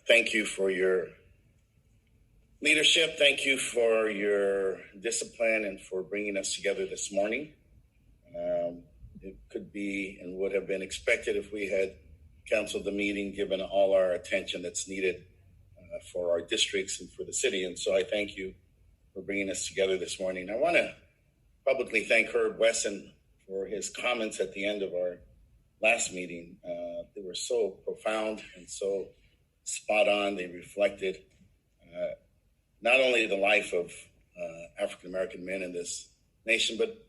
Thank you for your leadership. Thank you for your discipline and for bringing us together this morning. It could be and would have been expected if we had canceled the meeting, given all our attention that's needed for our districts and for the city. And so I thank you for bringing us together this morning. I want to publicly thank Herb Wesson for his comments at the end of our last meeting. They were so profound and so spot on. They reflected not only the life of African American men in this nation, but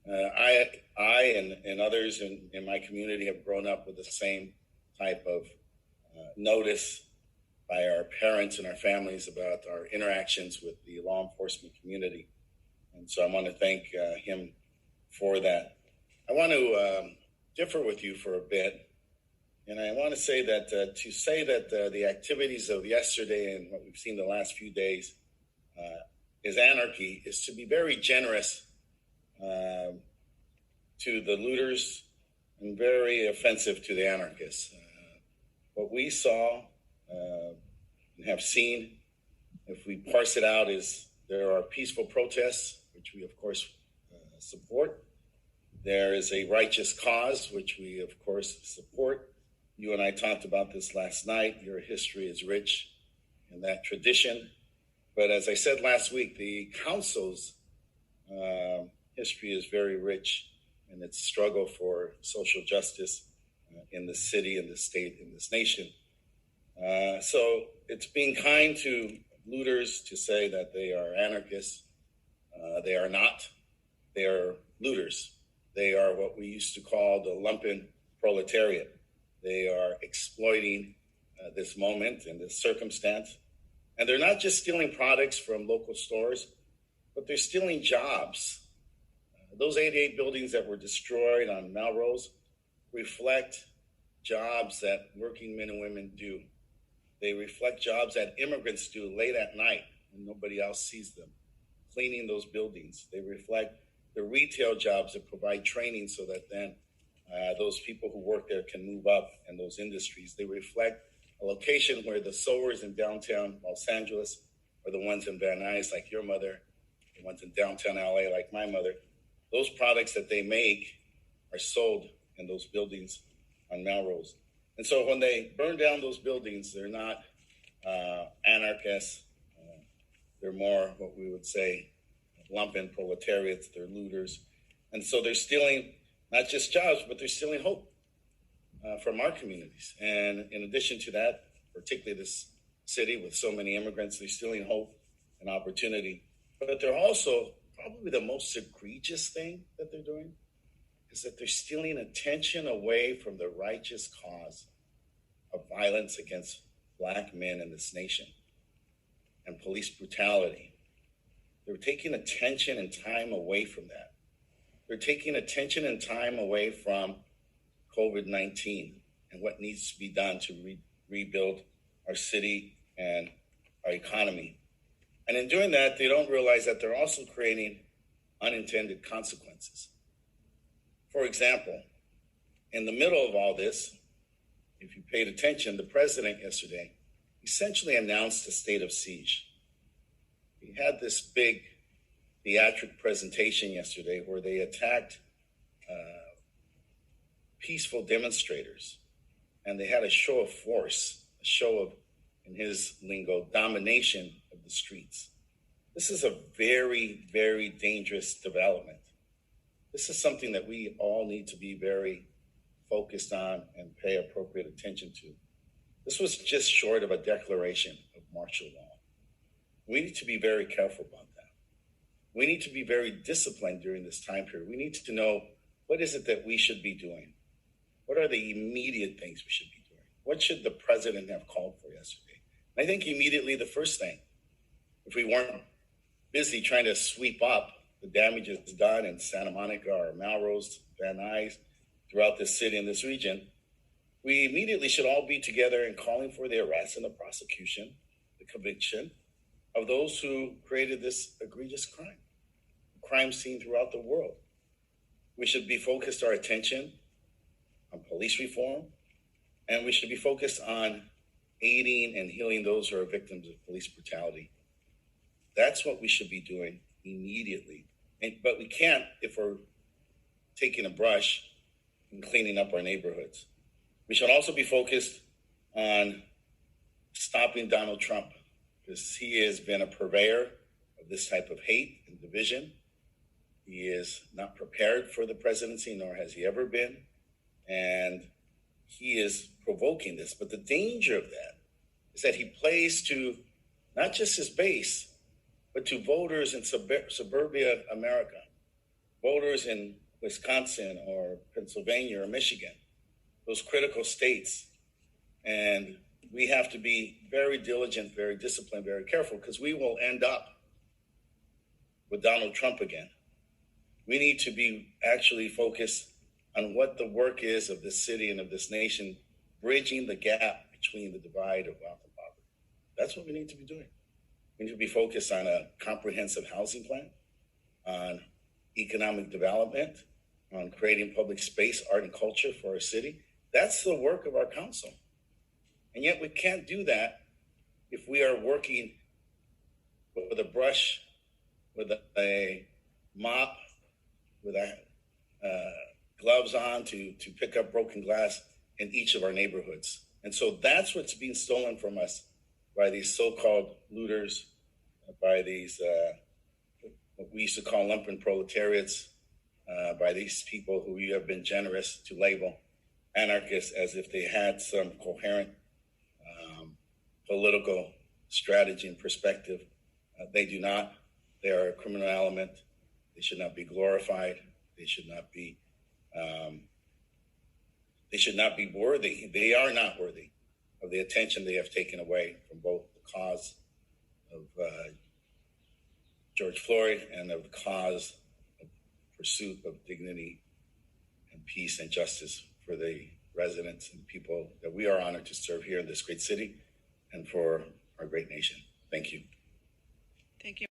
I and others in my community have grown up with the same type of notice by our parents and our families about our interactions with the law enforcement community. And so I want to thank him for that. I want to differ with you for a bit. And I want to say that the activities of yesterday and what we've seen the last few days is anarchy is to be very generous to the looters and very offensive to the anarchists. What we saw and have seen, if we parse it out, is there are peaceful protests, which we of course support. There is a righteous cause, which we of course support. You and I talked about this last night. Your history is rich in that tradition. But as I said last week, the council's history is very rich in its struggle for social justice in the city, in the state, in this nation. So it's being kind to looters to say that they are anarchists. They are not. They are looters. They are what we used to call the lumpen proletariat. They are exploiting this moment and this circumstance. And they're not just stealing products from local stores, but they're stealing jobs. Those 88 buildings that were destroyed on Melrose reflect jobs that working men and women do. They reflect jobs that immigrants do late at night when nobody else sees them, cleaning those buildings. They reflect the retail jobs that provide training so that then those people who work there can move up in those industries. They reflect a location where the sewers in downtown Los Angeles are the ones in Van Nuys, like your mother, the ones in downtown LA, like my mother. Those products that they make are sold in those buildings on Melrose. And so when they burn down those buildings, they're not anarchists. They're more what we would say lumpen proletariats. They're looters. And so they're stealing not just jobs, but they're stealing hope from our communities. And in addition to that, particularly this city with so many immigrants, they're stealing hope and opportunity. But they're also probably the most egregious thing that they're doing is that they're stealing attention away from the righteous cause of violence against Black men in this nation and police brutality. They're taking attention and time away from that. They're taking attention and time away from COVID-19 and what needs to be done to rebuild our city and our economy. And in doing that, they don't realize that they're also creating unintended consequences. For example, in the middle of all this, if you paid attention, the president yesterday essentially announced a state of siege. He had this big theatric presentation yesterday where they attacked peaceful demonstrators, and they had a show of force, a show of, in his lingo, domination of the streets. This is a very, very dangerous development. This is something that we all need to be very focused on and pay appropriate attention to. This was just short of a declaration of martial law. We need to be very careful about that. We need to be very disciplined during this time period. We need to know, what is it that we should be doing? What are the immediate things we should be doing? What should the president have called for yesterday? And I think immediately the first thing, if we weren't busy trying to sweep up the damages done in Santa Monica or Melrose, Van Nuys, throughout this city and this region, we immediately should all be together and calling for the arrest and the prosecution, the conviction of those who created this egregious crime, a crime seen throughout the world. We should be focused our attention on police reform, and we should be focused on aiding and healing those who are victims of police brutality. That's what we should be doing immediately. But we can't if we're taking a brush and cleaning up our neighborhoods. We should also be focused on stopping Donald Trump, because he has been a purveyor of this type of hate and division. He is not prepared for the presidency, nor has he ever been. And he is provoking this. But the danger of that is that he plays to not just his base, but to voters in suburbia America, voters in Wisconsin or Pennsylvania or Michigan, those critical states. And we have to be very diligent, very disciplined, very careful, because we will end up with Donald Trump again. We need to be actually focused on what the work is of this city and of this nation, bridging the gap between the divide of wealth and poverty. That's what we need to be doing. We need to be focused on a comprehensive housing plan, on economic development, on creating public space, art, and culture for our city. That's the work of our council. And yet we can't do that if we are working with a brush, with a mop, with gloves on to pick up broken glass in each of our neighborhoods. And so that's what's being stolen from us by these so-called looters, by these what we used to call lumpen proletariats, by these people who you have been generous to label anarchists as if they had some coherent political strategy and perspective. They do not. They are a criminal element. They should not be glorified. They should not be worthy. They are not worthy of the attention they have taken away from both the cause of George Floyd and of the cause of pursuit of dignity and peace and justice for the residents and people that we are honored to serve here in this great city and for our great nation. Thank you. Thank you.